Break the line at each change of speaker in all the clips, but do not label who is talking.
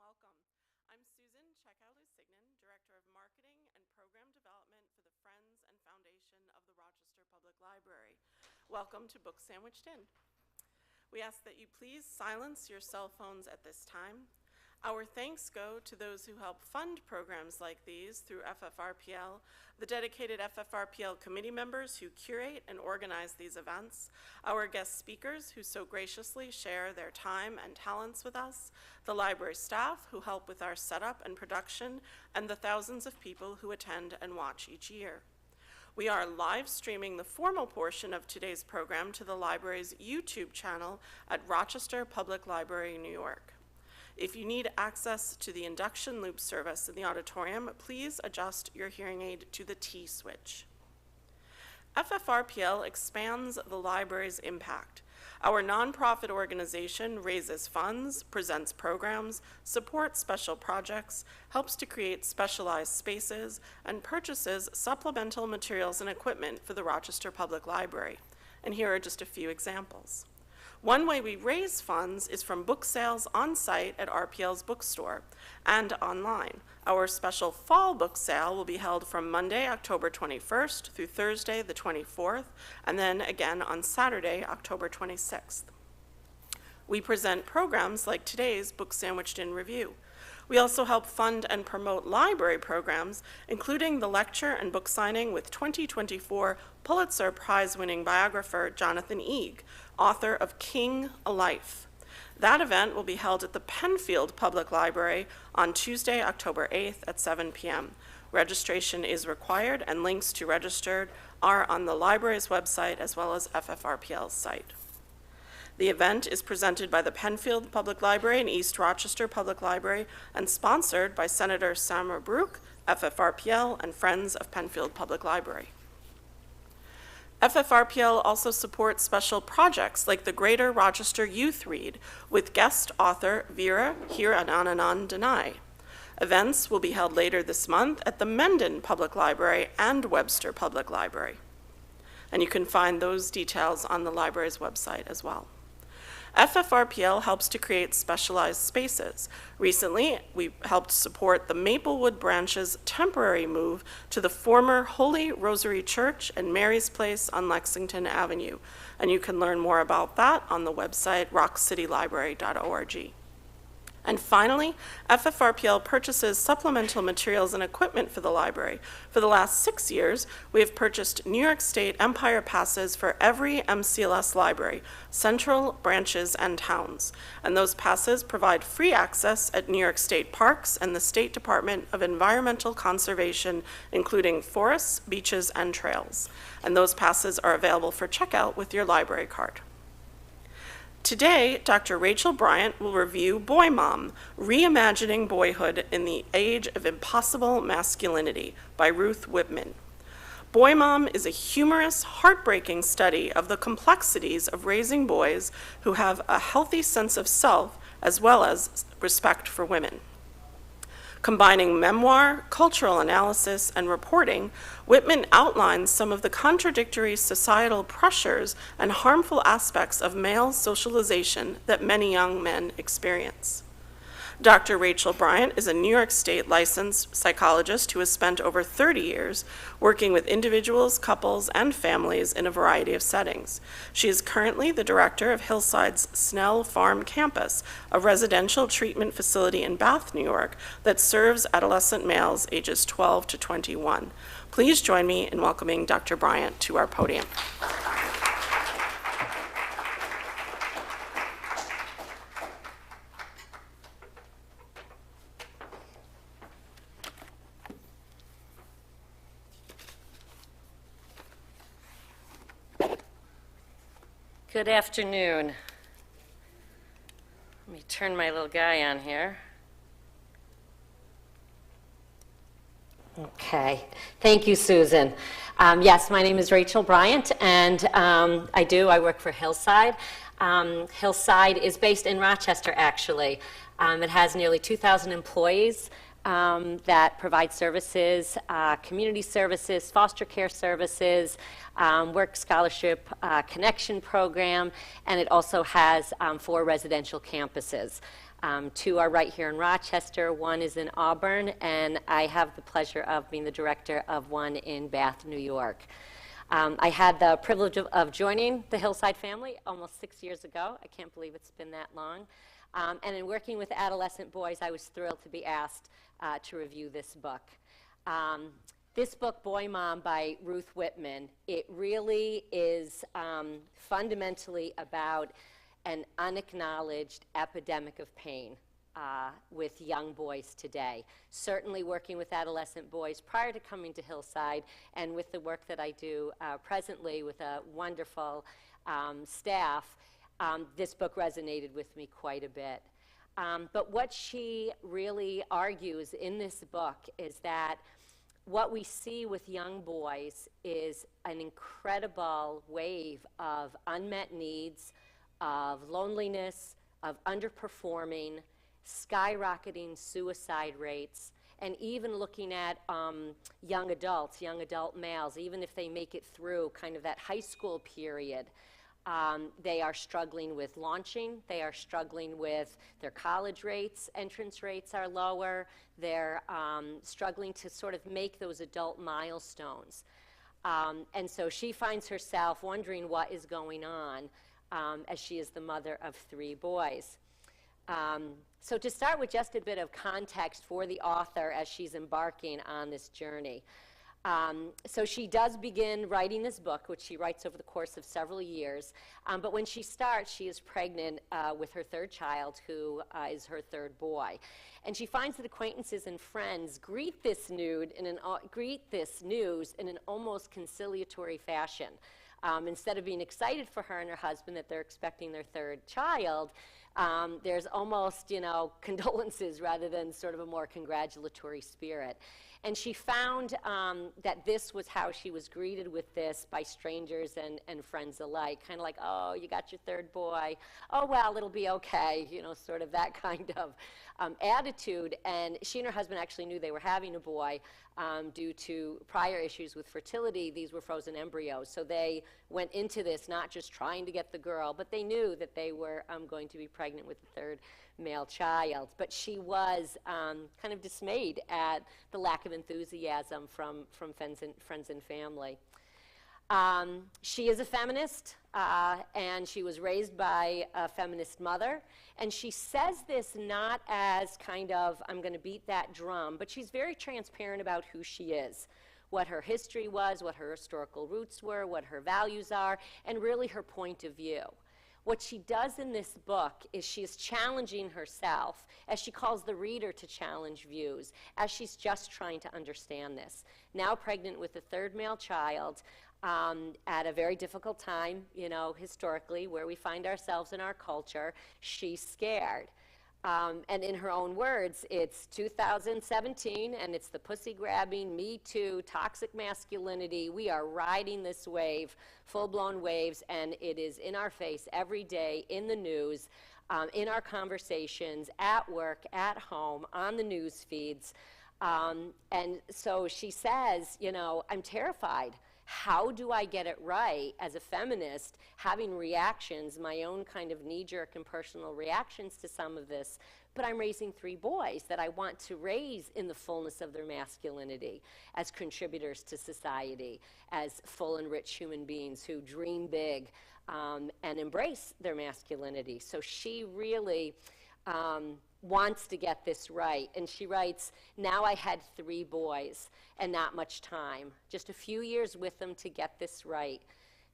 welcome. I'm Susan Checkout-Usignan, Director of Marketing and Program Development for the Friends and Foundation of the Rochester Public Library. Welcome to Book Sandwiched In. We ask that you please silence your cell phones at this time. Our thanks go to those who help fund programs like these through FFRPL, the dedicated FFRPL committee members who curate and organize these events, our guest speakers who so graciously share their time and talents with us, the library staff who help with our setup and production, and the thousands of people who attend and watch each year. We are live streaming the formal portion of today's program to the library's YouTube channel at Rochester Public Library, New York. If you need access to the induction loop service in the auditorium, please adjust your hearing aid to the T switch. FFRPL expands the library's impact. Our nonprofit organization raises funds, presents programs, supports special projects, helps to create specialized spaces, and purchases supplemental materials and equipment for the Rochester Public Library. And here are just a few examples. One way we raise funds is from book sales on site at RPL's bookstore and online. Our special fall book sale will be held from Monday, October 21st through Thursday, the 24th, and then again on Saturday, October 26th. We present programs like today's Book Sandwiched In Review. We also help fund and promote library programs, including the lecture and book signing with 2024 Pulitzer Prize-winning biographer Jonathan Eag, author of King, A Life. That event will be held at the Penfield Public Library on Tuesday, October 8th at 7 p.m. Registration is required, and links to register are on the library's website as well as FFRPL's site. The event is presented by the Penfield Public Library and East Rochester Public Library and sponsored by Senator Samra Brook, FFRPL, and Friends of Penfield Public Library. FFRPL also supports special projects like the Greater Rochester Youth Read with guest author Vera Hiranandanai. Events will be held later this month at the Mendon Public Library and Webster Public Library. And you can find those details on the library's website as well. FFRPL helps to create specialized spaces. Recently, we helped support the Maplewood branch's temporary move to the former Holy Rosary Church and Mary's Place on Lexington Avenue. And you can learn more about that on the website rockcitylibrary.org. And finally, FFRPL purchases supplemental materials and equipment for the library. For the last 6 years, we have purchased New York State Empire passes for every MCLS library, central, branches, and towns. And those passes provide free access at New York State parks and the State Department of Environmental Conservation, including forests, beaches, and trails. And those passes are available for checkout with your library card. Today, Dr. Rachel Bryant will review BoyMom, Reimagining Boyhood in the Age of Impossible Masculinity by Ruth Whippman. BoyMom is a humorous, heartbreaking study of the complexities of raising boys who have a healthy sense of self as well as respect for women. Combining memoir, cultural analysis, and reporting, Whippman outlines some of the contradictory societal pressures and harmful aspects of male socialization that many young men experience. Dr. Rachel Bryant is a New York State licensed psychologist who has spent over 30 years working with individuals, couples, and families in a variety of settings. She is currently the director of Hillside's Snell Farm Campus, a residential treatment facility in Bath, New York, that serves adolescent males ages 12 to 21. Please join me in welcoming Dr. Bryant to our podium.
Good afternoon. Let me turn my little guy on here. Okay, thank you, Susan. Yes, my name is Rachel Bryant, and I work for Hillside. Hillside is based in Rochester, actually. It has nearly 2,000 employees that provide services, community services, foster care services, work scholarship connection program, and it also has 4 residential campuses. Two are right here in Rochester, one is in Auburn, and I have the pleasure of being the director of one in Bath, New York. I had the privilege of joining the Hillside family almost 6 years ago. I can't believe it's been that long. And in working with adolescent boys, I was thrilled to be asked to review this book. This book, BoyMom by Ruth Whippman, it really is fundamentally about an unacknowledged epidemic of pain with young boys today. Certainly working with adolescent boys prior to coming to Hillside, and with the work that I do presently with a wonderful staff, this book resonated with me quite a bit. But what she really argues in this book is that what we see with young boys is an incredible wave of unmet needs, of loneliness, of underperforming, skyrocketing suicide rates, and even looking at young adult males, even if they make it through kind of that high school period, they are struggling with launching, they are struggling with their college rates, entrance rates are lower, they're struggling to sort of make those adult milestones. And so she finds herself wondering what is going on as she is the mother of 3 boys. So to start with just a bit of context for the author as she's embarking on this journey. So she does begin writing this book, which she writes over the course of several years. But when she starts, she is pregnant with her 3rd child, who is her 3rd boy. And she finds that acquaintances and friends greet this news in an almost conciliatory fashion. Instead of being excited for her and her husband that they're expecting their 3rd child, there's almost, condolences rather than sort of a more congratulatory spirit. And she found that this was how she was greeted with this by strangers and friends alike, kind of like, oh, you got your 3rd boy. Oh, well, it'll be okay, sort of that kind of attitude. And she and her husband actually knew they were having a boy due to prior issues with fertility. These were frozen embryos. So they went into this not just trying to get the girl, but they knew that they were going to be pregnant with the 3rd male child. But she was kind of dismayed at the lack of enthusiasm from friends and family. She is a feminist, and she was raised by a feminist mother. And she says this not as kind of, I'm going to beat that drum, but she's very transparent about who she is, what her history was, what her historical roots were, what her values are, and really her point of view. What she does in this book is she is challenging herself, as she calls the reader to challenge views, as she's just trying to understand this. Now pregnant with a 3rd male child, at a very difficult time, historically, where we find ourselves in our culture, she's scared. And in her own words, it's 2017, and it's the pussy-grabbing, Me Too, toxic masculinity. We are riding this wave, full-blown waves, and it is in our face every day, in the news, in our conversations, at work, at home, on the news feeds. And so she says, I'm terrified. How do I get it right as a feminist, having reactions, my own kind of knee-jerk and personal reactions to some of this, but I'm raising 3 boys that I want to raise in the fullness of their masculinity, as contributors to society, as full and rich human beings who dream big and embrace their masculinity. So she really wants to get this right. And she writes, now I had 3 boys and not much time, just a few years with them to get this right,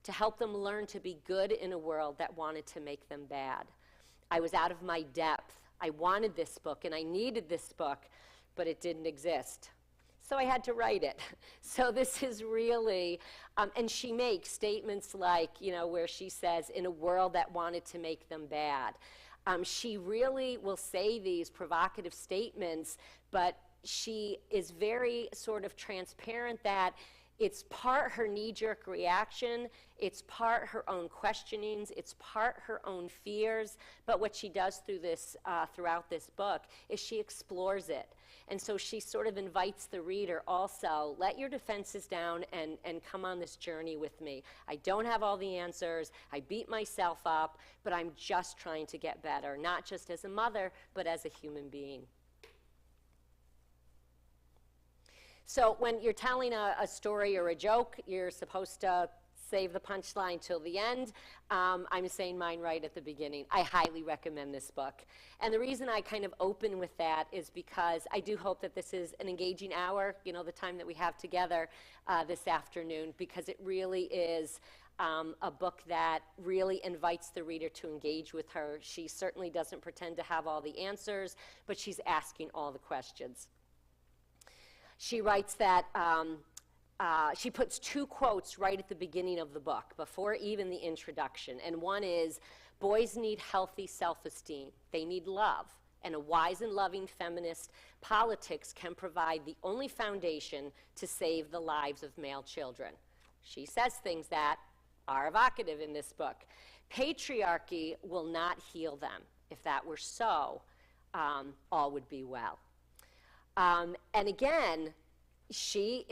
to help them learn to be good in a world that wanted to make them bad. I was out of my depth. I wanted this book and I needed this book, but it didn't exist. So I had to write it. So this is really, and she makes statements like, where she says, in a world that wanted to make them bad. She really will say these provocative statements, but she is very sort of transparent that It's part her knee-jerk reaction, it's part her own questionings, it's part her own fears, but what she does throughout this book is she explores it. And so she sort of invites the reader also, let your defenses down and come on this journey with me. I don't have all the answers, I beat myself up, but I'm just trying to get better, not just as a mother, but as a human being. So when you're telling a story or a joke, you're supposed to save the punchline till the end. I'm saying mine right at the beginning. I highly recommend this book. And the reason I kind of open with that is because I do hope that this is an engaging hour, you know, the time that we have together this afternoon, because it really is a book that really invites the reader to engage with her. She certainly doesn't pretend to have all the answers, but she's asking all the questions. She writes that she puts 2 quotes right at the beginning of the book, before even the introduction. And one is, boys need healthy self-esteem. They need love. And a wise and loving feminist politics can provide the only foundation to save the lives of male children. She says things that are evocative in this book. Patriarchy will not heal them. If that were so, all would be well. And again, she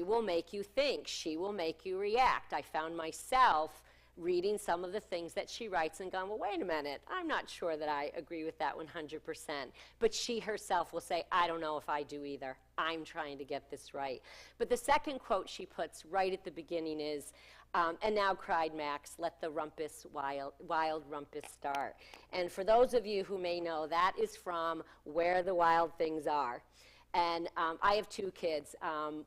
will make you think, she will make you react. I found myself reading some of the things that she writes and going, well, wait a minute, I'm not sure that I agree with that 100%. But she herself will say, I don't know if I do either. I'm trying to get this right. But the second quote she puts right at the beginning is, and now cried Max, let the rumpus, wild rumpus start. And for those of you who may know, that is from Where the Wild Things Are. And I have 2 kids.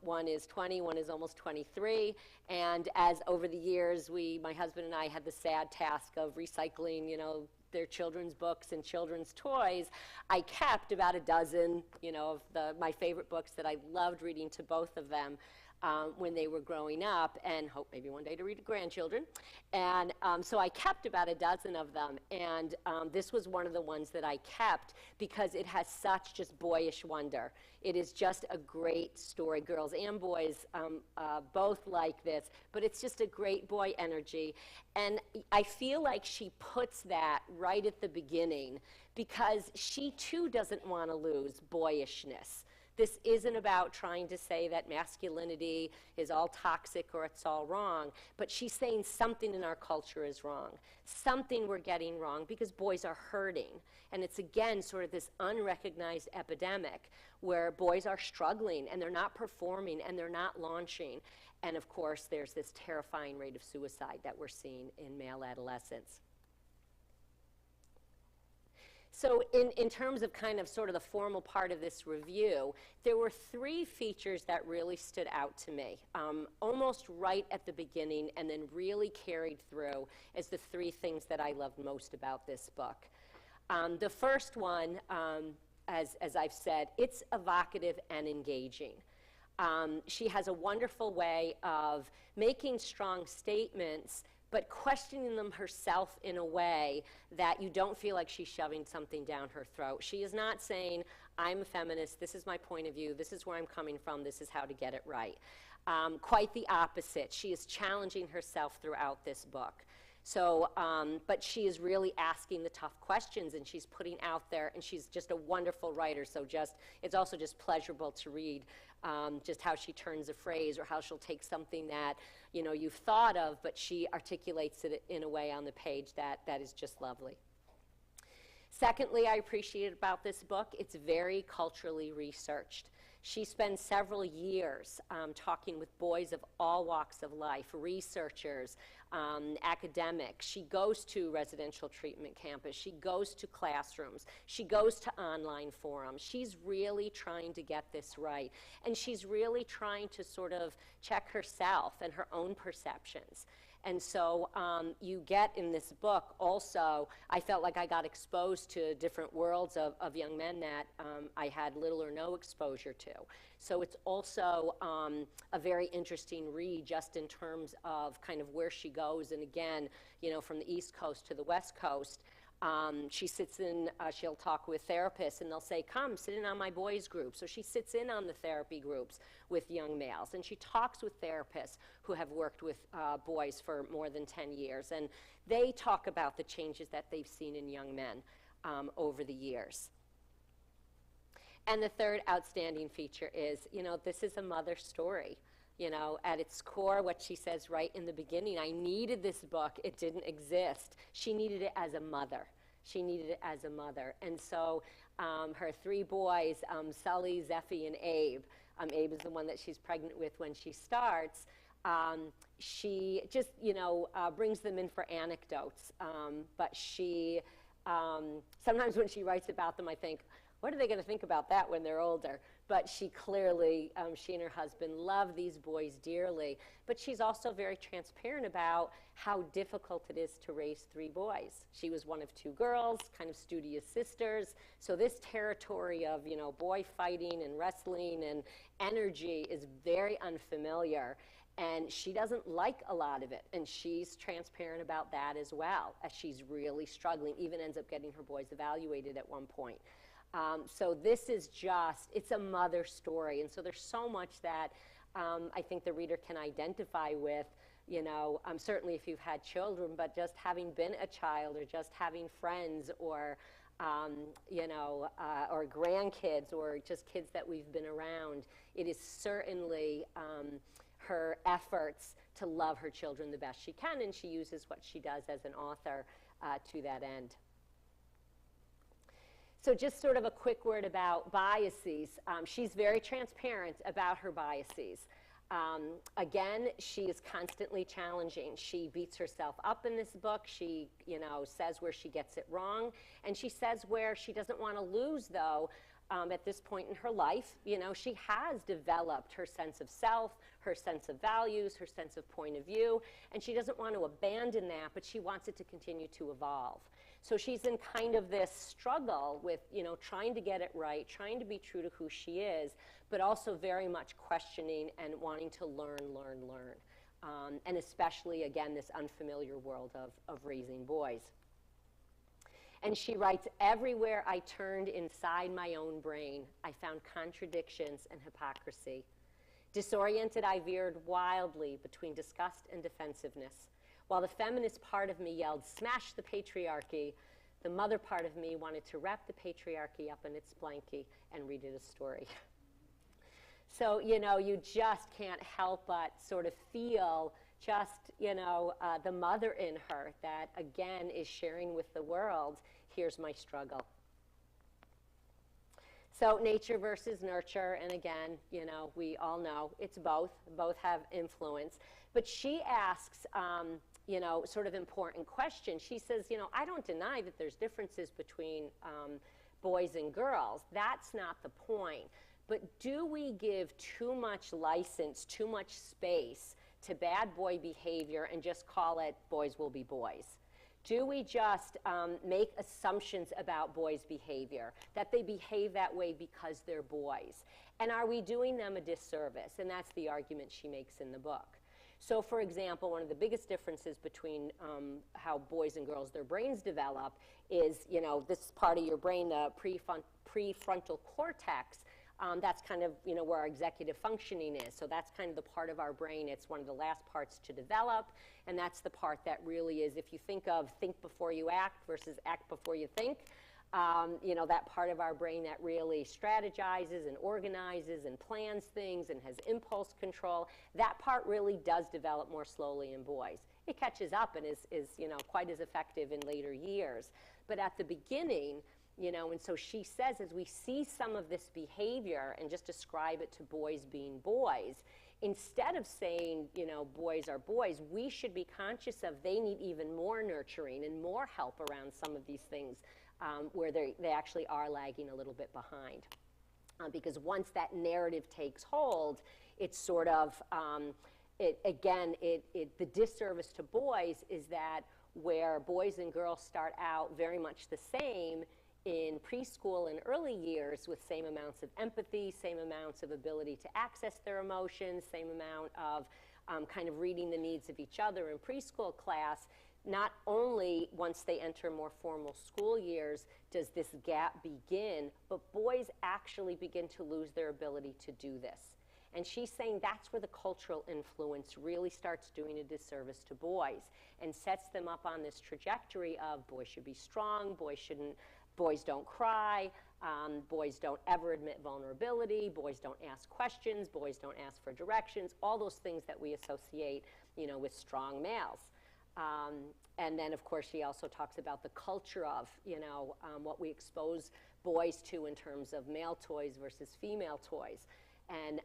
One is 20, one is almost 23. And as over the years, my husband and I had the sad task of recycling, you know, their children's books and children's toys. I kept about a dozen, you know, of my favorite books that I loved reading to both of them when they were growing up, and hope maybe one day to read to grandchildren. And so I kept about a dozen of them, and this was one of the ones that I kept because it has such just boyish wonder. It is just a great story. Girls and boys both like this, but it's just a great boy energy. And I feel like she puts that right at the beginning because she too doesn't want to lose boyishness. This isn't about trying to say that masculinity is all toxic or it's all wrong, but she's saying something in our culture is wrong, something we're getting wrong because boys are hurting. And it's again sort of this unrecognized epidemic where boys are struggling and they're not performing and they're not launching. And of course, there's this terrifying rate of suicide that we're seeing in male adolescents. So in terms of kind of sort of the formal part of this review, there were 3 features that really stood out to me, almost right at the beginning and then really carried through as the 3 things that I loved most about this book. The first one, as I've said, it's evocative and engaging. She has a wonderful way of making strong statements but questioning them herself in a way that you don't feel like she's shoving something down her throat. She is not saying, I'm a feminist, this is my point of view, this is where I'm coming from, this is how to get it right. Quite the opposite. She is challenging herself throughout this book. So, but she is really asking the tough questions and she's putting out there, and she's just a wonderful writer. So it's also just pleasurable to read just how she turns a phrase or how she'll take something that, you know, you've thought of, but she articulates it in a way on the page that is just lovely. Secondly, I appreciate about this book, it's very culturally researched. She spends several years talking with boys of all walks of life, researchers, academics. She goes to residential treatment campus. She goes to classrooms. She goes to online forums. She's really trying to get this right. And she's really trying to sort of check herself and her own perceptions. And so you get in this book also, I felt like I got exposed to different worlds of young men that I had little or no exposure to. So it's also a very interesting read just in terms of kind of where she goes. And again, you know, from the East Coast to the West Coast, She sits in, she'll talk with therapists, and they'll say, come, sit in on my boys' group. So she sits in on the therapy groups with young males, and she talks with therapists who have worked with boys for more than 10 years. And they talk about the changes that they've seen in young men over the years. And the third outstanding feature is, this is a mother story. At its core, what she says right in the beginning, I needed this book, it didn't exist. She needed it as a mother. She needed it as a mother. And so her 3 boys, Sully, Zeffie, and Abe, Abe is the one that she's pregnant with when she starts, she just, brings them in for anecdotes. But she, sometimes when she writes about them, I think, what are they going to think about that when they're older? But she clearly, she and her husband love these boys dearly. But she's also very transparent about how difficult it is to raise 3 boys. She was one of 2 girls, kind of studious sisters. So this territory of, boy fighting and wrestling and energy is very unfamiliar. And she doesn't like a lot of it. And she's transparent about that as well, as she's really struggling, even ends up getting her boys evaluated at one point. So this is just, it's a mother story. And so there's so much that I think the reader can identify with, certainly if you've had children, but just having been a child or just having friends or, or grandkids or just kids that we've been around. It is certainly her efforts to love her children the best she can, and she uses what she does as an author to that end. So just sort of a quick word about biases. She's very transparent about her biases. Again, she is constantly challenging. She beats herself up in this book. She, says where she gets it wrong. And she says where she doesn't want to lose, though, at this point in her life. She has developed her sense of self, her sense of values, her sense of point of view, and she doesn't want to abandon that, but she wants it to continue to evolve. So she's in kind of this struggle with, trying to get it right, trying to be true to who she is, but also very much questioning and wanting to learn. And especially, again, this unfamiliar world of raising boys. And she writes, everywhere I turned inside my own brain, I found contradictions and hypocrisy. Disoriented, I veered wildly between disgust and defensiveness. While the feminist part of me yelled, smash the patriarchy, the mother part of me wanted to wrap the patriarchy up in its blankie and read it a story. So, you just can't help but sort of feel just, the mother in her that, again, is sharing with the world, here's my struggle. So nature versus nurture, and again, we all know it's both. Both have influence. But she asks, sort of important question. She says, I don't deny that there's differences between boys and girls. That's not the point. But do we give too much license, too much space to bad boy behavior and just call it boys will be boys? Do we just make assumptions about boys' behavior, that they behave that way because they're boys? And are we doing them a disservice? And that's the argument she makes in the book. So, for example, one of the biggest differences between how boys and girls, their brains develop is, this part of your brain, the prefrontal cortex, that's kind of, where our executive functioning is. So that's kind of the part of our brain. It's one of the last parts to develop. And that's the part that really is, if you think of think before you act versus act before you think, that part of our brain that really strategizes and organizes and plans things and has impulse control, that part really does develop more slowly in boys. It catches up and is quite as effective in later years. But at the beginning, and so she says, as we see some of this behavior and just describe it to boys being boys, instead of saying, boys are boys, we should be conscious of they need even more nurturing and more help around some of these things where they actually are lagging a little bit behind. Because once that narrative takes hold, it's sort of, the disservice to boys is that where boys and girls start out very much the same, in preschool and early years with same amounts of empathy, same amounts of ability to access their emotions, same amount of kind of reading the needs of each other in preschool class, not only once they enter more formal school years does this gap begin, but boys actually begin to lose their ability to do this. And she's saying that's where the cultural influence really starts doing a disservice to boys and sets them up on this trajectory of boys should be strong, boys don't cry, boys don't ever admit vulnerability, boys don't ask questions, boys don't ask for directions, all those things that we associate, with strong males. And then, of course, she also talks about the culture of, what we expose boys to in terms of male toys versus female toys. And,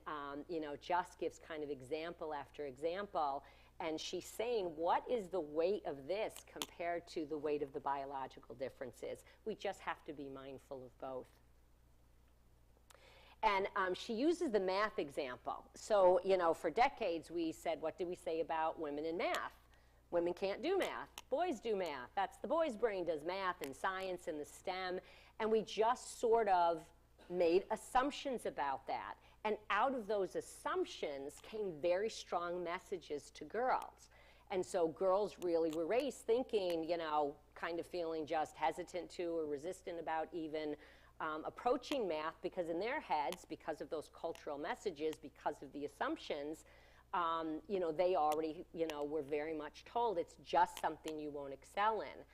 just gives kind of example after example. And she's saying, what is the weight of this compared to the weight of the biological differences? We just have to be mindful of both. And she uses the math example. So, for decades we said, what did we say about women in math? Women can't do math. Boys do math. That's the boys' brain does math and science and the STEM. And we just sort of made assumptions about that. And out of those assumptions came very strong messages to girls. And so girls really were raised thinking, kind of feeling just hesitant to or resistant about even approaching math, because in their heads, because of those cultural messages, because of the assumptions, they already, were very much told it's just something you won't excel in.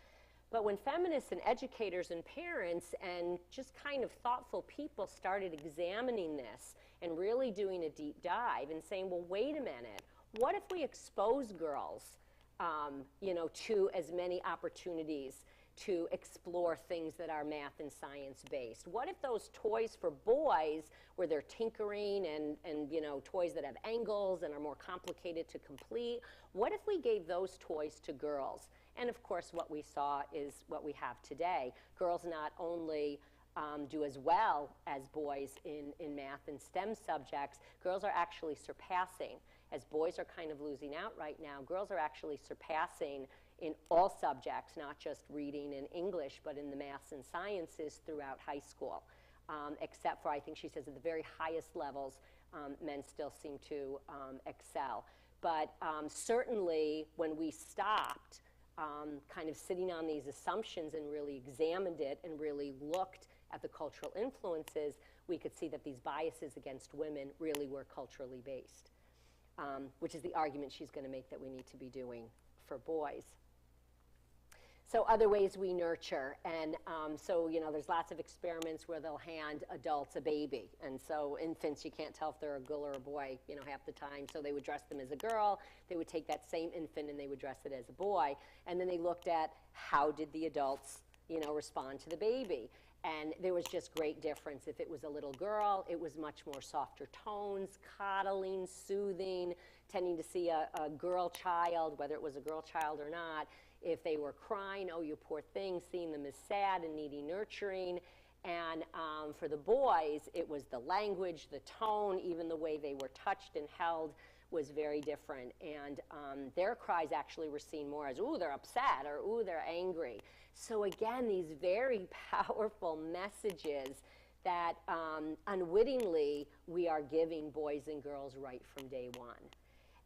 But when feminists and educators and parents and just kind of thoughtful people started examining this and really doing a deep dive and saying, well, wait a minute, what if we expose girls, to as many opportunities to explore things that are math and science based? What if those toys for boys, where they're tinkering and toys that have angles and are more complicated to complete, what if we gave those toys to girls? And of course what we saw is what we have today. Girls not only do as well as boys in math and STEM subjects, girls are actually surpassing. As boys are kind of losing out right now, girls are actually surpassing in all subjects, not just reading and English, but in the maths and sciences throughout high school. Except for, I think she says, at the very highest levels, men still seem to excel. But certainly when we stopped kind of sitting on these assumptions and really examined it and really looked at the cultural influences, we could see that these biases against women really were culturally based, which is the argument she's going to make that we need to be doing for boys. So other ways we nurture, and there's lots of experiments where they'll hand adults a baby, and so infants, you can't tell if they're a girl or a boy, half the time, so they would dress them as a girl, they would take that same infant and they would dress it as a boy, and then they looked at how did the adults, respond to the baby. And there was just great difference. If it was a little girl, it was much more softer tones, coddling, soothing, tending to see a girl child, whether it was a girl child or not. If they were crying, oh, you poor thing, seeing them as sad and needing nurturing. And for the boys, it was the language, the tone, even the way they were touched and held was very different. And their cries actually were seen more as, ooh, they're upset, or ooh, they're angry. So again, these very powerful messages that unwittingly we are giving boys and girls right from day one.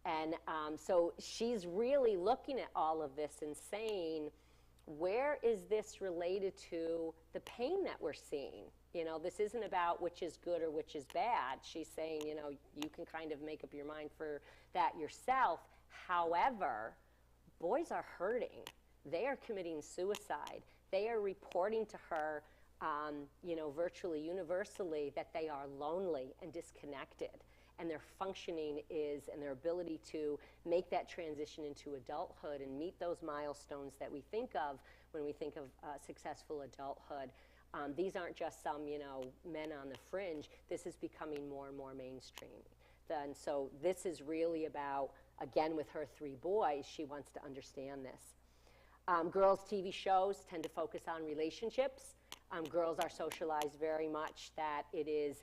And so she's really looking at all of this and saying, where is this related to the pain that we're seeing? This isn't about which is good or which is bad. She's saying, you can kind of make up your mind for that yourself. However, boys are hurting. They are committing suicide. They are reporting to her, virtually universally, that they are lonely and disconnected. And their functioning and their ability to make that transition into adulthood and meet those milestones that we think of when we think of successful adulthood. These aren't just some, men on the fringe. This is becoming more and more mainstream. And so this is really about, again, with her 3 boys, she wants to understand this. Girls' TV shows tend to focus on relationships. Girls are socialized very much that it is,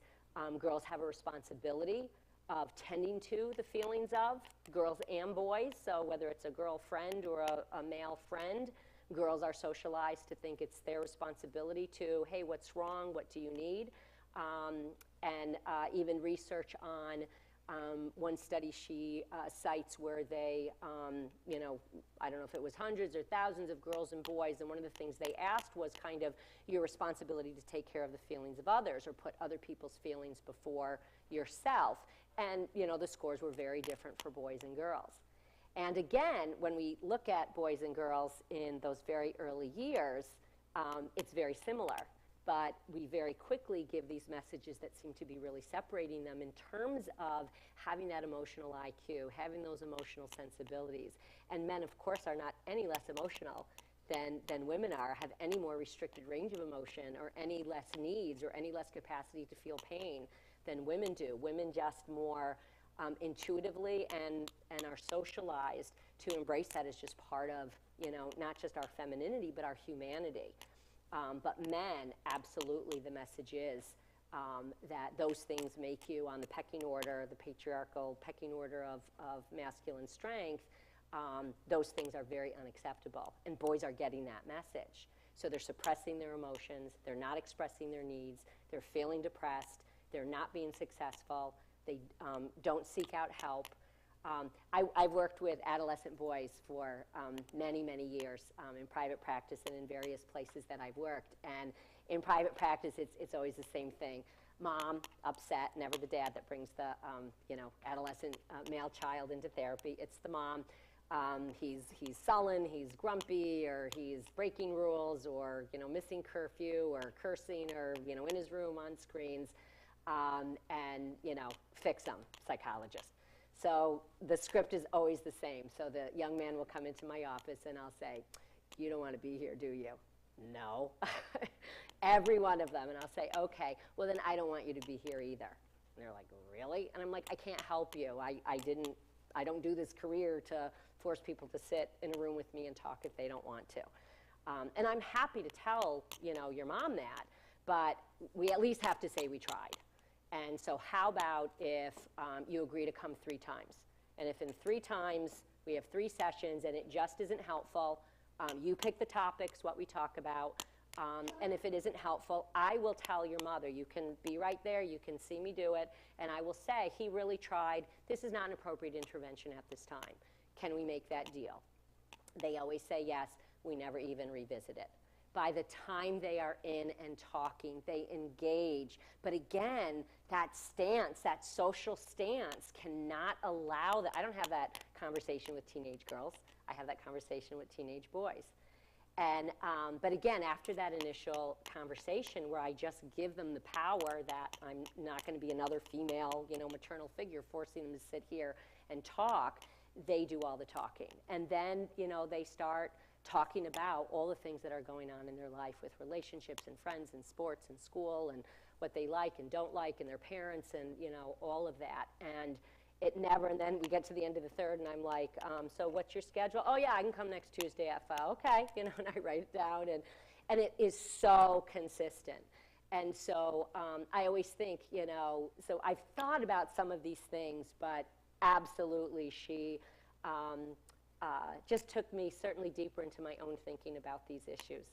girls have a responsibility of tending to the feelings of girls and boys. So whether it's a girlfriend or a male friend, girls are socialized to think it's their responsibility to, hey, what's wrong? What do you need? And even research on
One study she cites where they, you know, I don't know if it was hundreds or thousands of girls and boys, and one of the things they asked was kind of your responsibility to take care of the feelings of others or put other people's feelings before yourself. And, you know, the scores were very different for boys and girls. And again, when we look at boys and girls in those very early years, it's very similar. But we very quickly give these messages that seem to be really separating them in terms of having that emotional IQ, having those emotional sensibilities. And men, of course, are not any less emotional than women are, have any more restricted range of emotion or any less needs or any less capacity to feel pain than women do. Women just more intuitively and are socialized to embrace that as just part of, you know, not just our femininity, but our humanity. But men, absolutely, the message is that those things make you on the pecking order, the patriarchal pecking order of masculine strength, those things are very unacceptable. And boys are getting that message. So they're suppressing their emotions, they're not expressing their needs, they're feeling depressed, they're not being successful, they don't seek out help. I've worked with adolescent boys for many, many years in private practice and in various places that I've worked. And in private practice, it's always the same thing. Mom, upset, never the dad that brings the you know, adolescent male child into therapy. It's the mom. He's sullen, he's grumpy, or he's breaking rules, or, you know, missing curfew, or cursing, or, you know, in his room on screens. And, you know, fix him, psychologist. So the script is always the same. So the young man will come into my office and I'll say, you don't want to be here, do you? No. Every one of them. And I'll say, okay, well then I don't want you to be here either. And they're like, really? And I'm like, I can't help you. I don't do this career to force people to sit in a room with me and talk if they don't want to. And I'm happy to tell, you know, your mom that, but we at least have to say we tried. And so how about if you agree to come 3 times? And if in 3 times we have 3 sessions and it just isn't helpful, you pick the topics, what we talk about, and if it isn't helpful, I will tell your mother. You can be right there, you can see me do it, and I will say, he really tried, this is not an appropriate intervention at this time. Can we make that deal? They always say yes, we never even revisit it. By the time they are in and talking, they engage. But again, that stance, that social stance cannot allow that. I don't have that conversation with teenage girls. I have that conversation with teenage boys. And, but again, after that initial conversation where I just give them the power that I'm not going to be another female, you know, maternal figure forcing them to sit here and talk, they do all the talking. And then, you know, they start talking about all the things that are going on in their life with relationships and friends and sports and school and what they like and don't like and their parents and, you know, all of that. And it never, and then we get to the end of the 3rd and I'm like, so what's your schedule? Oh yeah, I can come next Tuesday at 5. Okay, you know, and I write it down, and it is so consistent. And so I always think, you know, so I've thought about some of these things, but absolutely she just took me certainly deeper into my own thinking about these issues.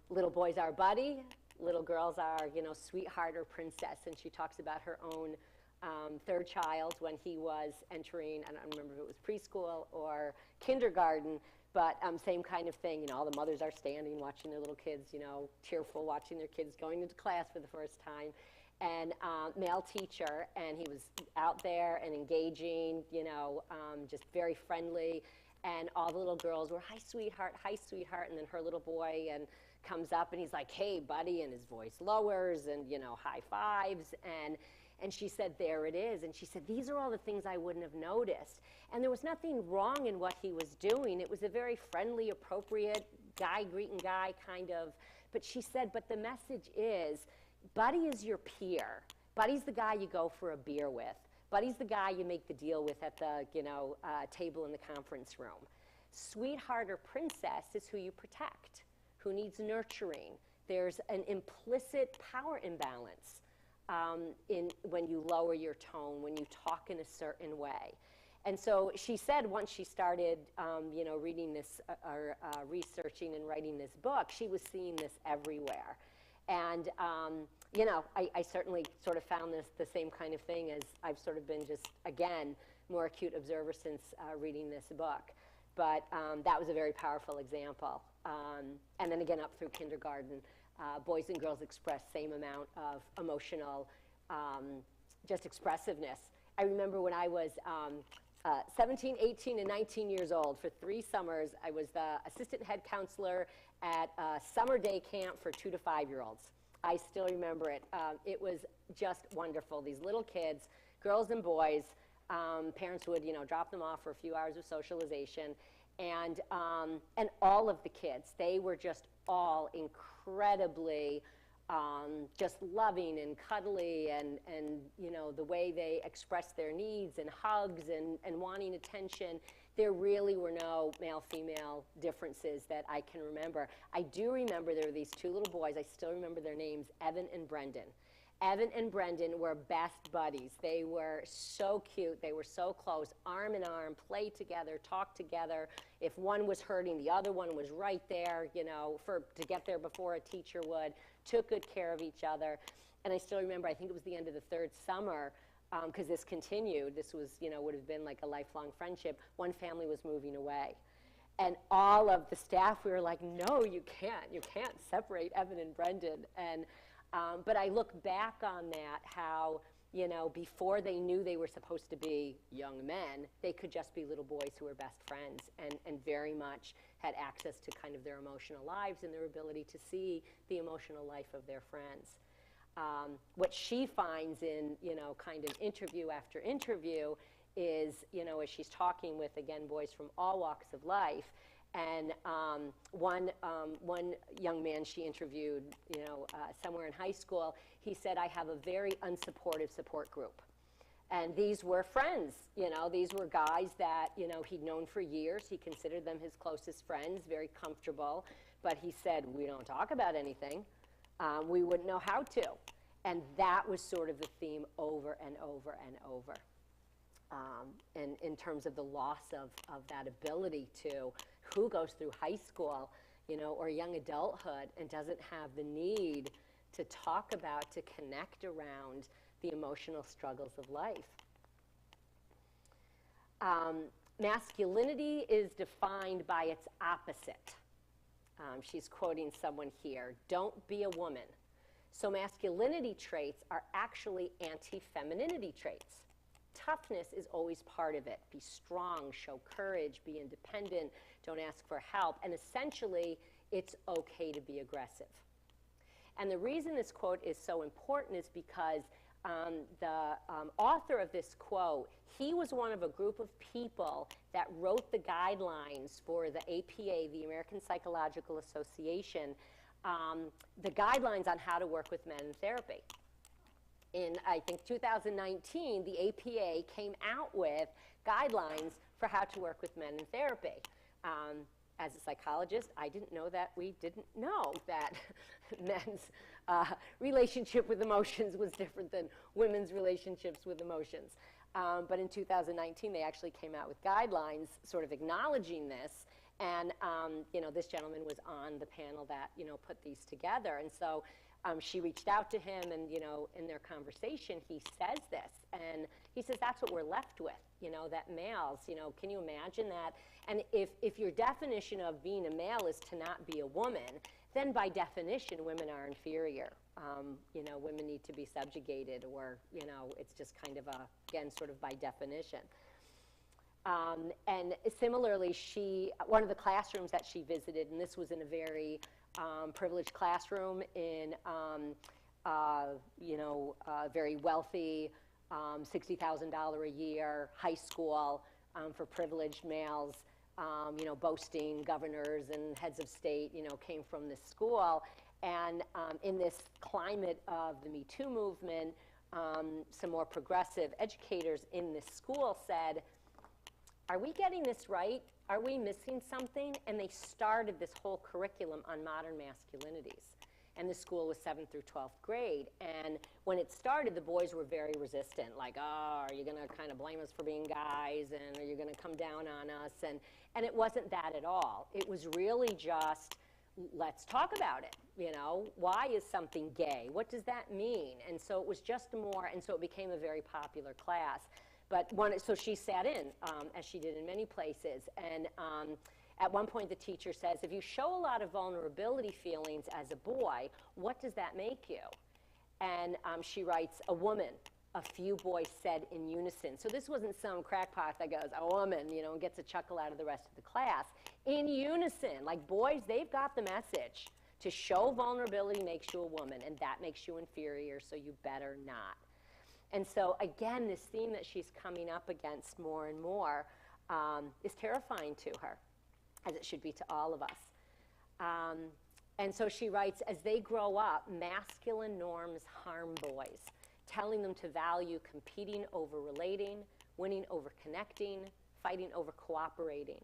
Little boys are buddy, little girls are, you know, sweetheart or princess, and she talks about her own 3rd child when he was entering, I don't remember if it was preschool or kindergarten, but same kind of thing, you know, all the mothers are standing watching their little kids, you know, tearful, watching their kids going into class for the first time. And male teacher, and he was out there and engaging, you know, just very friendly. And all the little girls were, hi, sweetheart, and then her little boy and comes up and he's like, hey, buddy, and his voice lowers and, you know, high fives. And she said, there it is. And she said, these are all the things I wouldn't have noticed. And there was nothing wrong in what he was doing. It was a very friendly, appropriate guy greeting guy kind of. But she said, but the message is, buddy is your peer. Buddy's the guy you go for a beer with. Buddy's the guy you make the deal with at the, you know, table in the conference room. Sweetheart or princess is who you protect, who needs nurturing. There's an implicit power imbalance in when you lower your tone, when you talk in a certain way. And so she said once she started, you know, reading this, researching and writing this book, she was seeing this everywhere. And, you know, I certainly sort of found this the same kind of thing as I've sort of been just, again, more acute observer since reading this book. But that was a very powerful example. And then again, up through kindergarten, boys and girls express same amount of emotional just expressiveness. I remember when I was 17, 18, and 19 years old, for 3 summers, I was the assistant head counselor at a summer day camp for 2 to 5-year-olds. I still remember it. It was just wonderful. These little kids, girls and boys, parents would, you know, drop them off for a few hours of socialization, and all of the kids, they were just all incredibly just loving and cuddly, and you know, the way they expressed their needs and hugs and wanting attention. There really were no male-female differences that I can remember. I do remember there were these 2 little boys. I still remember their names, Evan and Brendan. Evan and Brendan were best buddies. They were so cute. They were so close, arm in arm, played together, talked together. If one was hurting, the other one was right there, you know, to get there before a teacher would. Took good care of each other. And I still remember, I think it was the end of the 3rd summer, because this continued. This was, you know, would have been like a lifelong friendship. One family was moving away. And all of the staff, we were like, no, you can't separate Evan and Brendan. And but I look back on that, how, you know, before they knew they were supposed to be young men, they could just be little boys who were best friends, and very much had access to kind of their emotional lives and their ability to see the emotional life of their friends. What she finds in, you know, kind of interview after interview is, you know, as she's talking with, again, boys from all walks of life, and one young man she interviewed, you know, somewhere in high school, he said, I have a very unsupportive support group. And these were friends, you know, these were guys that, you know, he'd known for years. He considered them his closest friends, very comfortable. But he said, we don't talk about anything. We wouldn't know how to. And that was sort of the theme over and over and over. And in terms of the loss of that ability to, who goes through high school, you know, or young adulthood and doesn't have the need to talk about, to connect around the emotional struggles of life. Masculinity is defined by its opposite. She's quoting someone here, don't be a woman. So masculinity traits are actually anti-femininity traits. Toughness is always part of it. Be strong, show courage, be independent, don't ask for help, and essentially, it's okay to be aggressive. And the reason this quote is so important is because the author of this quote, he was one of a group of people that wrote the guidelines for the APA, the American Psychological Association, the guidelines on how to work with men in therapy. In, I think, 2019, the APA came out with guidelines for how to work with men in therapy. As a psychologist, I didn't know that we didn't know that men's relationship with emotions was different than women's relationships with emotions. But in 2019, they actually came out with guidelines sort of acknowledging this. And, you know, this gentleman was on the panel that, you know, put these together. And so she reached out to him, and, you know, in their conversation, he says this. And he says, that's what we're left with, you know, that males, you know, can you imagine that? And if your definition of being a male is to not be a woman, then by definition, women are inferior. You know, women need to be subjugated, or, you know, it's just kind of a, again, sort of by definition. And similarly, one of the classrooms that she visited, and this was in a very privileged classroom in, you know, a very wealthy, $60,000 a year high school for privileged males, you know, boasting governors and heads of state, you know, came from this school. And in this climate of the Me Too movement, some more progressive educators in this school said, are we getting this right? Are we missing something? And they started this whole curriculum on modern masculinities. And the school was 7th through 12th grade. And when it started, the boys were very resistant, like, oh, are you going to kind of blame us for being guys? And are you going to come down on us? And it wasn't that at all. It was really just let's talk about it. You know, why is something gay? What does that mean? And so it was just more, and so it became a very popular class. But so she sat in, as she did in many places, and at one point the teacher says, if you show a lot of vulnerability feelings as a boy, what does that make you? And she writes, a woman. A few boys said in unison. So this wasn't some crackpot that goes, a woman, you know, and gets a chuckle out of the rest of the class. In unison, like boys, they've got the message. To show vulnerability makes you a woman, and that makes you inferior, so you better not. And so again, this theme that she's coming up against more and more is terrifying to her, as it should be to all of us. And so she writes, as they grow up, masculine norms harm boys, telling them to value competing over relating, winning over connecting, fighting over cooperating.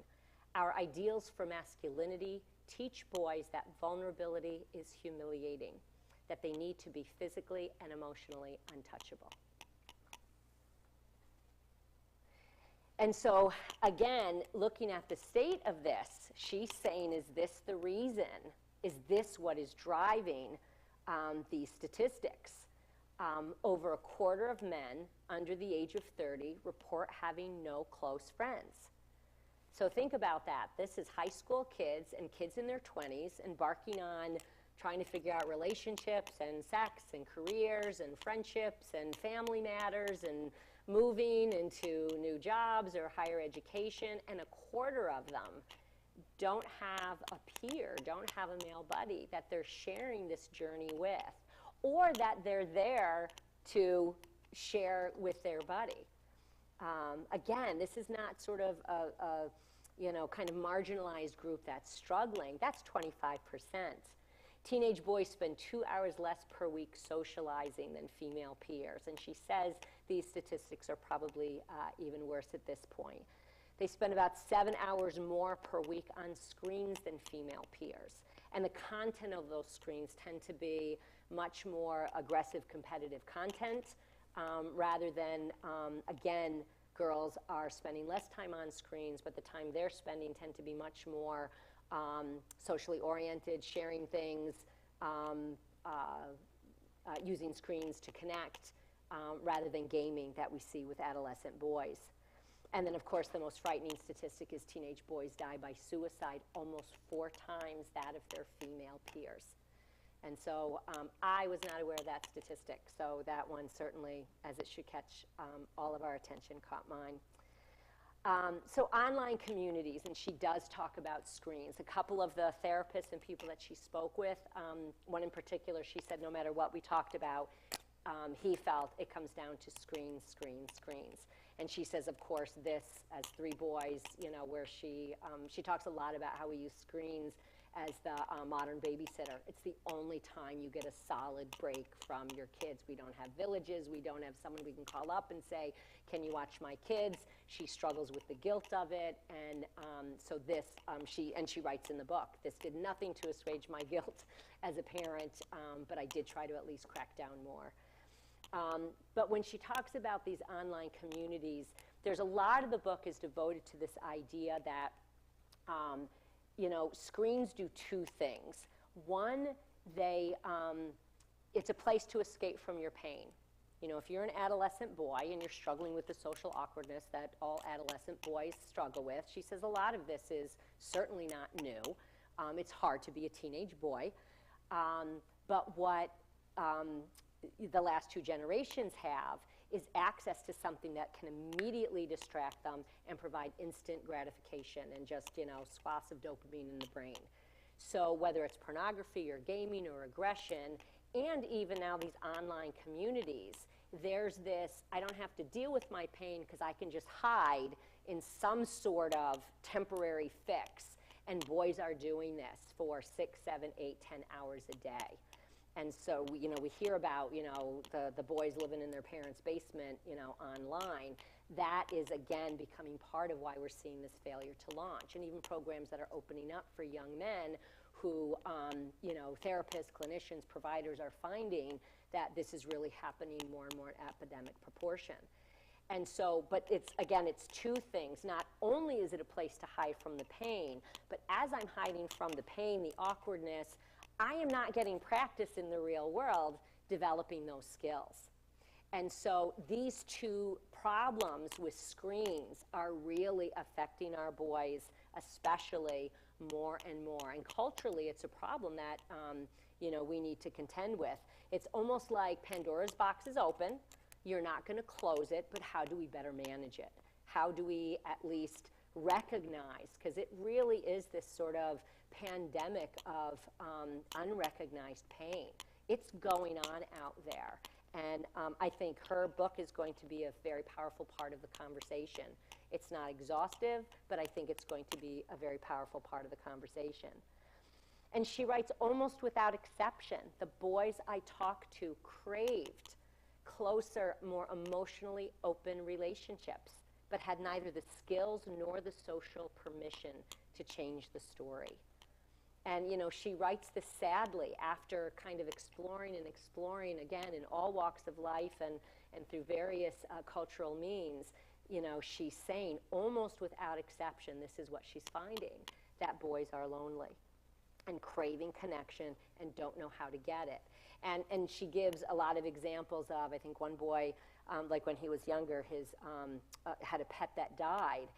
Our ideals for masculinity teach boys that vulnerability is humiliating, that they need to be physically and emotionally untouchable. And so, again, looking at the state of this, she's saying, is this the reason? Is this what is driving these statistics? Over a quarter of men under the age of 30 report having no close friends. So think about that. This is high school kids and kids in their 20s embarking on trying to figure out relationships and sex and careers and friendships and family matters and moving into new jobs or higher education, and a quarter of them don't have a peer, don't have a male buddy that they're sharing this journey with, or that they're there to share with their buddy. Again, this is not sort of a kind of marginalized group that's struggling. That's 25%. Teenage boys spend 2 hours less per week socializing than female peers. And she says these statistics are probably even worse at this point. They spend about 7 hours more per week on screens than female peers. And the content of those screens tend to be much more aggressive, competitive content, rather than, again, girls are spending less time on screens, but the time they're spending tend to be much more socially oriented, sharing things, using screens to connect, rather than gaming that we see with adolescent boys. And then, of course, the most frightening statistic is teenage boys die by suicide, almost 4 times that of their female peers. And so I was not aware of that statistic, so that one certainly, as it should catch all of our attention, caught mine. So online communities, and she does talk about screens. A couple of the therapists and people that she spoke with, one in particular, she said no matter what we talked about, he felt it comes down to screens, screens, screens. And she says, of course, this, as 3 boys, where she talks a lot about how we use screens as the modern babysitter. It's the only time you get a solid break from your kids. We don't have villages. We don't have someone we can call up and say, can you watch my kids? She struggles with the guilt of it. And so this, she writes in the book, this did nothing to assuage my guilt as a parent, but I did try to at least crack down more. But when she talks about these online communities, there's a lot of the book is devoted to this idea that screens do 2 things. One, it's a place to escape from your pain. If you're an adolescent boy and you're struggling with the social awkwardness that all adolescent boys struggle with, she says a lot of this is certainly not new. It's hard to be a teenage boy. But what the last 2 generations have is access to something that can immediately distract them and provide instant gratification and just, swaths of dopamine in the brain. So whether it's pornography or gaming or aggression, and even now these online communities, there's this, I don't have to deal with my pain because I can just hide in some sort of temporary fix. And boys are doing this for 6, 7, 8, 10 hours a day. And so, we hear about, the boys living in their parents' basement, online. That is, again, becoming part of why we're seeing this failure to launch. And even programs that are opening up for young men who, therapists, clinicians, providers are finding that this is really happening more and more in epidemic proportion. And so, but it's, again, it's two things. Not only is it a place to hide from the pain, but as I'm hiding from the pain, the awkwardness, I am not getting practice in the real world developing those skills. And so these two problems with screens are really affecting our boys, especially, more and more. And culturally, it's a problem that we need to contend with. It's almost like Pandora's box is open. You're not going to close it, but how do we better manage it? How do we at least recognize, because it really is this sort of pandemic of unrecognized pain. It's going on out there. And I think her book is going to be a very powerful part of the conversation. It's not exhaustive, but I think it's going to be a very powerful part of the conversation. And she writes, almost without exception, the boys I talked to craved closer, more emotionally open relationships, but had neither the skills nor the social permission to change the story. And, she writes this sadly after kind of exploring and exploring, again, in all walks of life and through various cultural means. She's saying, almost without exception, this is what she's finding, that boys are lonely and craving connection and don't know how to get it. And she gives a lot of examples of, I think one boy, like when he was younger, had a pet that died,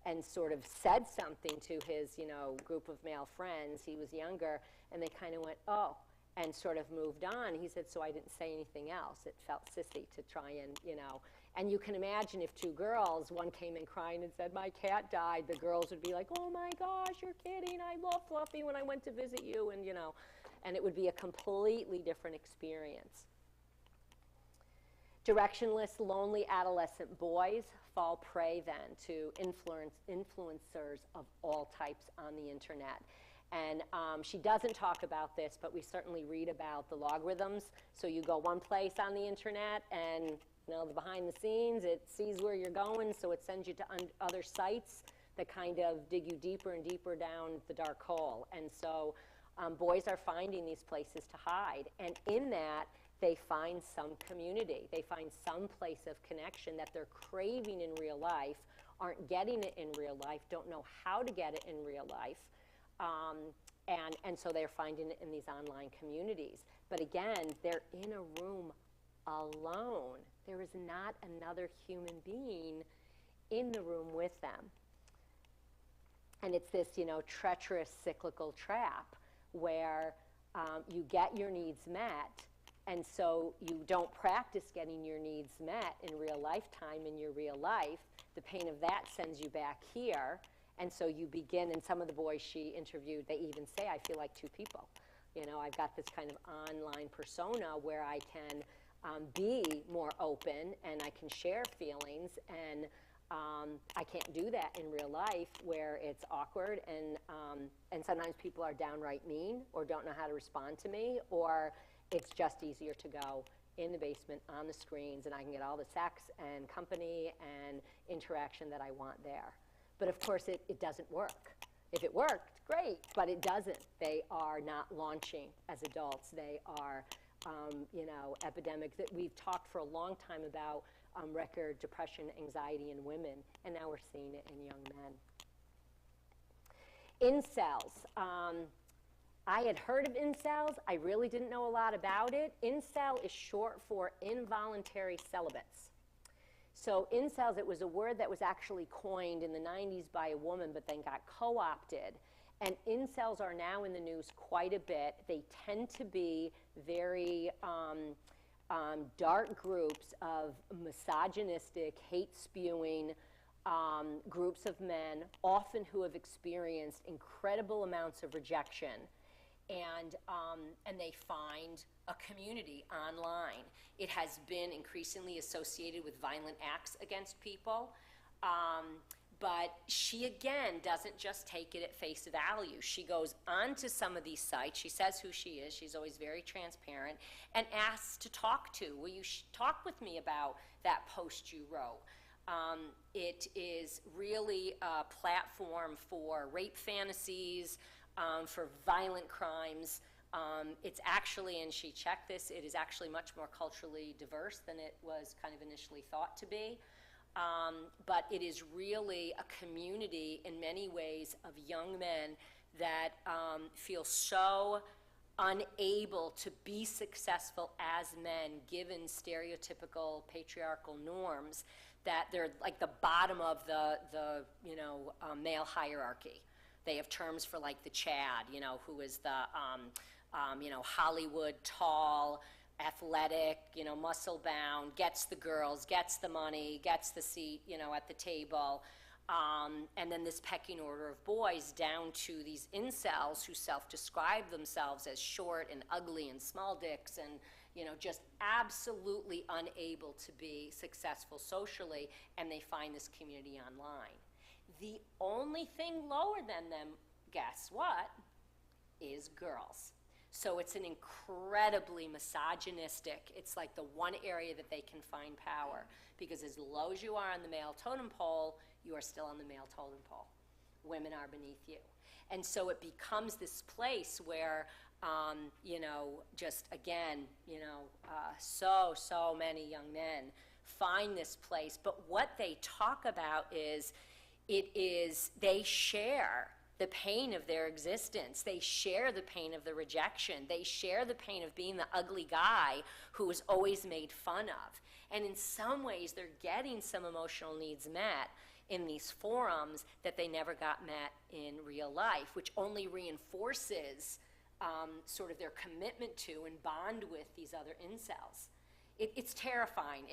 and sort of said something to his, group of male friends. He was younger, and they kind of went, oh, and sort of moved on. He said, so I didn't say anything else. It felt sissy to try and, And you can imagine if two girls, one came in crying and said, my cat died, the girls would be like, oh my gosh, you're kidding. I love Fluffy when I went to visit you, and, and it would be a completely different experience. Directionless, lonely adolescent boys fall prey then to influencers of all types on the internet. And she doesn't talk about this, but we certainly read about the logarithms. So you go one place on the internet and the behind the scenes, it sees where you're going, so it sends you to other sites that kind of dig you deeper and deeper down the dark hole. And so boys are finding these places to hide. And in that, they find some community. They find some place of connection that they're craving in real life, aren't getting it in real life, don't know how to get it in real life. And so they're finding it in these online communities. But again, they're in a room alone. There is not another human being in the room with them. And it's this, treacherous cyclical trap where you get your needs met, and so you don't practice getting your needs met in real lifetime in your real life. The pain of that sends you back here. And so you begin, and some of the boys she interviewed, they even say, I feel like two people. I've got this kind of online persona where I can be more open and I can share feelings, and I can't do that in real life where it's awkward, and sometimes people are downright mean or don't know how to respond to me, or it's just easier to go in the basement on the screens and I can get all the sex and company and interaction that I want there. But of course, it doesn't work. If it worked, great, but it doesn't. They are not launching as adults. They are, epidemic that we've talked for a long time about record depression, anxiety in women, and now we're seeing it in young men. Incels. I had heard of incels. I really didn't know a lot about it. Incel is short for involuntary celibates. So incels, it was a word that was actually coined in the 90s by a woman, but then got co-opted. And incels are now in the news quite a bit. They tend to be very dark groups of misogynistic, hate-spewing groups of men, often who have experienced incredible amounts of rejection. And they find a community online. It has been increasingly associated with violent acts against people. But she, again, doesn't just take it at face value. She goes onto some of these sites. She says who she is. She's always very transparent, and asks to talk to. Will you talk with me about that post you wrote? It is really a platform for rape fantasies, for violent crimes. It's actually, and she checked this, it is actually much more culturally diverse than it was kind of initially thought to be. but it is really a community in many ways of young men that feel so unable to be successful as men given stereotypical patriarchal norms that they're like the bottom of the male hierarchy. They have terms for like the Chad, who is the Hollywood tall, athletic, muscle bound, gets the girls, gets the money, gets the seat, at the table. And then this pecking order of boys down to these incels who self-describe themselves as short and ugly and small dicks and, just absolutely unable to be successful socially, and they find this community online. The only thing lower than them, guess what, is girls. So it's an incredibly misogynistic, it's like the one area that they can find power, because as low as you are on the male totem pole, you are still on the male totem pole. Women are beneath you. And so it becomes this place where, just again, so many young men find this place. But what they talk about is, they share the pain of their existence. They share the pain of the rejection. They share the pain of being the ugly guy who was always made fun of. And in some ways, they're getting some emotional needs met in these forums that they never got met in real life, which only reinforces sort of their commitment to and bond with these other incels. It's terrifying.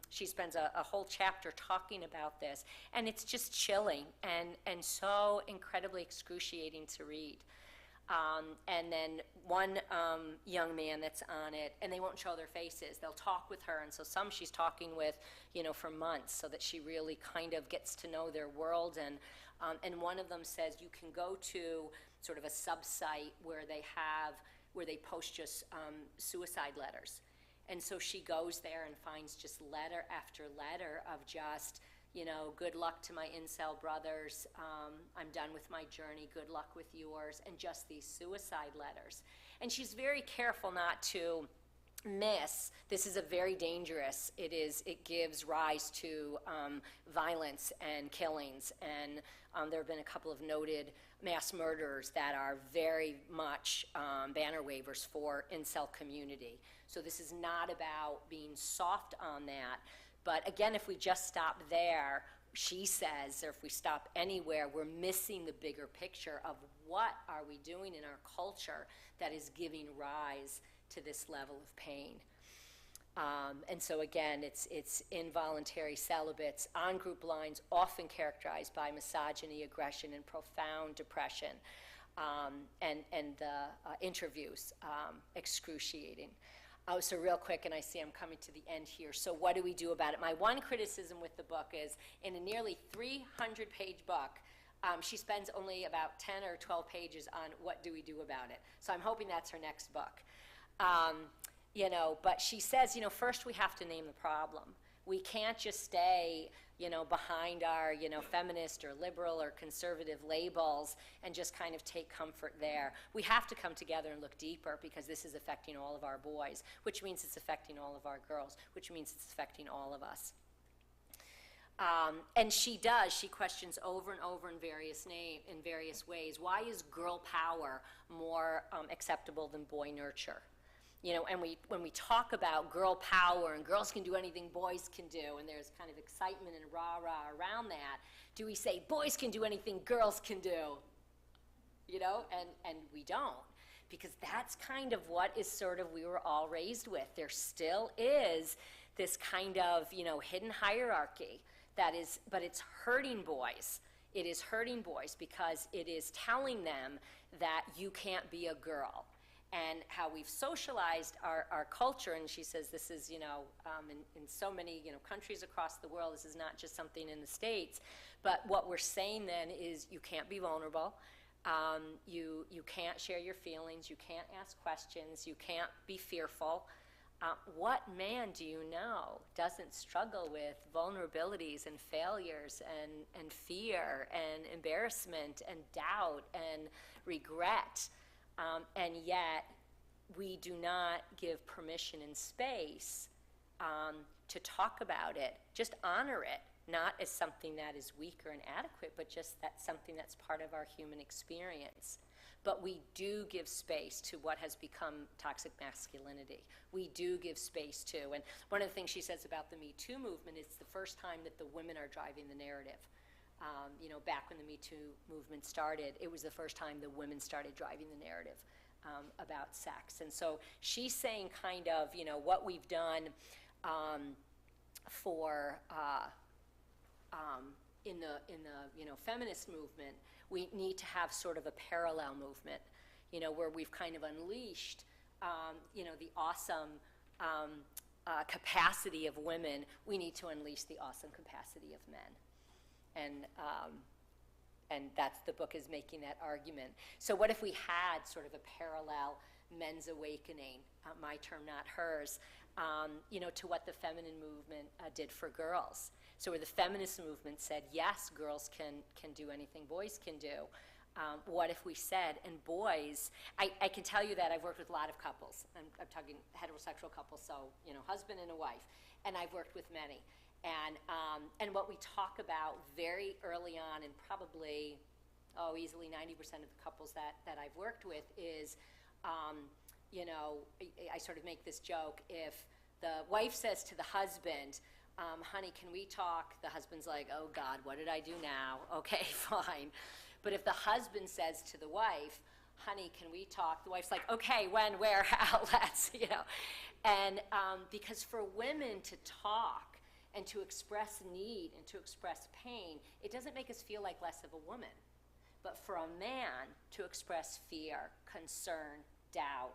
She spends a whole chapter talking about this, and it's just chilling and so incredibly excruciating to read. And then one young man that's on it, and they won't show their faces. They'll talk with her, and so some she's talking with, for months, so that she really kind of gets to know their world. And one of them says you can go to sort of a sub-site where they post just suicide letters. And so she goes there and finds just letter after letter of just, good luck to my incel brothers, I'm done with my journey, good luck with yours, and just these suicide letters. And she's very careful not to miss, this is a very dangerous, it gives rise to violence and killings, and there have been a couple of noted mass murders that are very much banner wavers for incel community. So this is not about being soft on that, but again, if we just stop there, she says, or if we stop anywhere, we're missing the bigger picture of what are we doing in our culture that is giving rise to this level of pain. And so again, it's involuntary celibates on group lines, often characterized by misogyny, aggression, and profound depression. And the interviews, excruciating. So real quick, and I see I'm coming to the end here. So what do we do about it? My one criticism with the book is, in a nearly 300-page book, she spends only about 10 or 12 pages on what do we do about it. So I'm hoping that's her next book. But she says, first we have to name the problem. We can't just stay, behind our, feminist or liberal or conservative labels and just kind of take comfort there. We have to come together and look deeper, because this is affecting all of our boys, which means it's affecting all of our girls, which means it's affecting all of us. And she questions over and over in various ways, why is girl power more acceptable than boy nurture? And when we talk about girl power and girls can do anything boys can do, and there's kind of excitement and rah-rah around that, do we say boys can do anything girls can do? And we don't, because that's kind of what is sort of we were all raised with. There still is this kind of, hidden hierarchy but it's hurting boys. It is hurting boys because it is telling them that you can't be a girl. And how we've socialized our culture, and she says this is, in so many, countries across the world, this is not just something in the States, but what we're saying then is you can't be vulnerable, you can't share your feelings, you can't ask questions, you can't be fearful. What man do you know doesn't struggle with vulnerabilities and failures and fear and embarrassment and doubt and regret? And yet, we do not give permission and space to talk about it, just honor it, not as something that is weak or inadequate, but just that's something that's part of our human experience. But we do give space to what has become toxic masculinity. We do give space to, and one of the things she says about the Me Too movement, it's the first time that the women are driving the narrative. Back when the Me Too movement started, it was the first time the women started driving the narrative about sex. And so she's saying kind of, what we've done in the feminist movement, we need to have sort of a parallel movement, where we've kind of unleashed, the awesome capacity of women. We need to unleash the awesome capacity of men, and that's, the book is making that argument. So what if we had sort of a parallel men's awakening, my term, not hers, to what the feminine movement did for girls. So where the feminist movement said, yes, girls can do anything boys can do. What if we said, and boys, I can tell you that I've worked with a lot of couples. I'm talking heterosexual couples, so, husband and a wife. And I've worked with many. And what we talk about very early on, and probably, easily 90% of the couples that I've worked with is, I sort of make this joke, if the wife says to the husband, honey, can we talk? The husband's like, oh God, what did I do now? Okay, fine. But if the husband says to the wife, honey, can we talk? The wife's like, okay, when, where, how, let's, And because for women to talk and to express need and to express pain, it doesn't make us feel like less of a woman. But for a man to express fear, concern, doubt,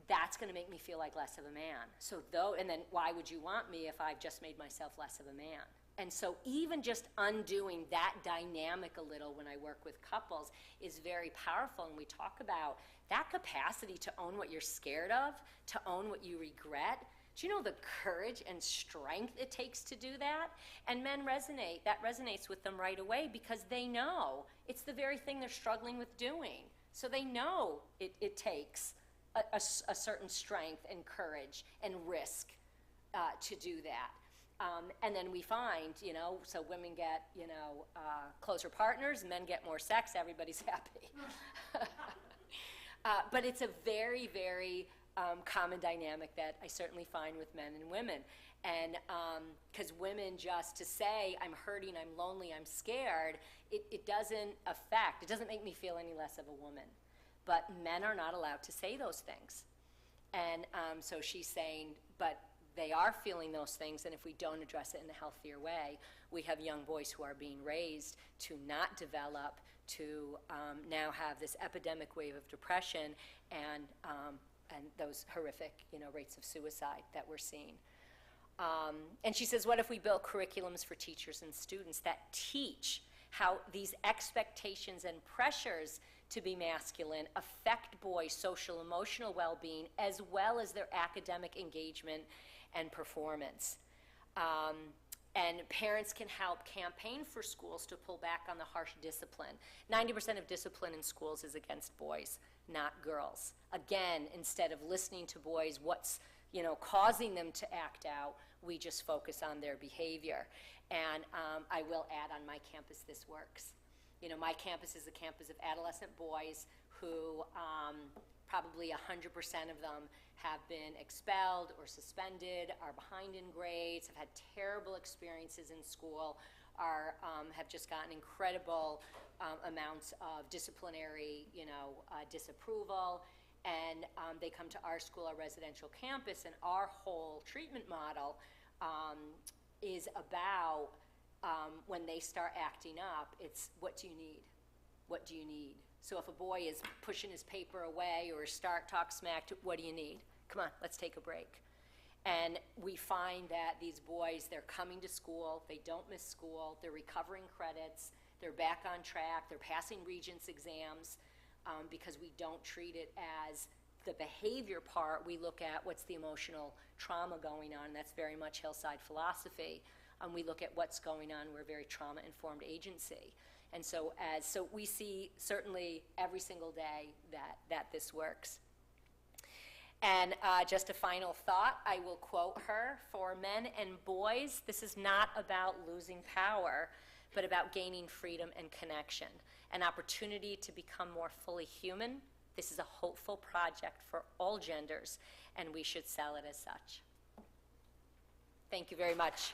that's going to make me feel like less of a man. So and then why would you want me if I've just made myself less of a man? And so even just undoing that dynamic a little when I work with couples is very powerful. And we talk about that capacity to own what you're scared of, to own what you regret. Do you know the courage and strength it takes to do that? And men that resonates with them right away because they know it's the very thing they're struggling with doing. So they know it takes a certain strength and courage and risk to do that. And then we find, so women get, closer partners, men get more sex, everybody's happy. But it's a very, very common dynamic that I certainly find with men and women. And because women just to say, I'm hurting, I'm lonely, I'm scared, it doesn't make me feel any less of a woman. But men are not allowed to say those things. And so she's saying, but they are feeling those things, and if we don't address it in a healthier way, we have young boys who are being raised to not develop, to now have this epidemic wave of depression and those horrific, rates of suicide that we're seeing. And she says, what if we built curriculums for teachers and students that teach how these expectations and pressures to be masculine affect boys' social, emotional well-being as well as their academic engagement and performance. And parents can help campaign for schools to pull back on the harsh discipline. 90% of discipline in schools is against boys, not girls. Again, instead of listening to boys, what's causing them to act out, we just focus on their behavior. And I will add, on my campus, this works. My campus is a campus of adolescent boys who probably 100% of them have been expelled or suspended, are behind in grades, have had terrible experiences in school, have just gotten incredible amounts of disciplinary, disapproval. And they come to our school, our residential campus, and our whole treatment model is about when they start acting up, it's what do you need? What do you need? So if a boy is pushing his paper away or talk smack, what do you need? Come on, let's take a break. And we find that these boys, they're coming to school, they don't miss school, they're recovering credits, they're back on track, they're passing Regents exams, because we don't treat it as the behavior part. We look at what's the emotional trauma going on, and that's very much Hillside philosophy. We look at what's going on. We're a very trauma-informed agency. And so we see certainly every single day that this works. And just a final thought, I will quote her: for men and boys, this is not about losing power, but about gaining freedom and connection, an opportunity to become more fully human. This is a hopeful project for all genders, and we should sell it as such. Thank you very much.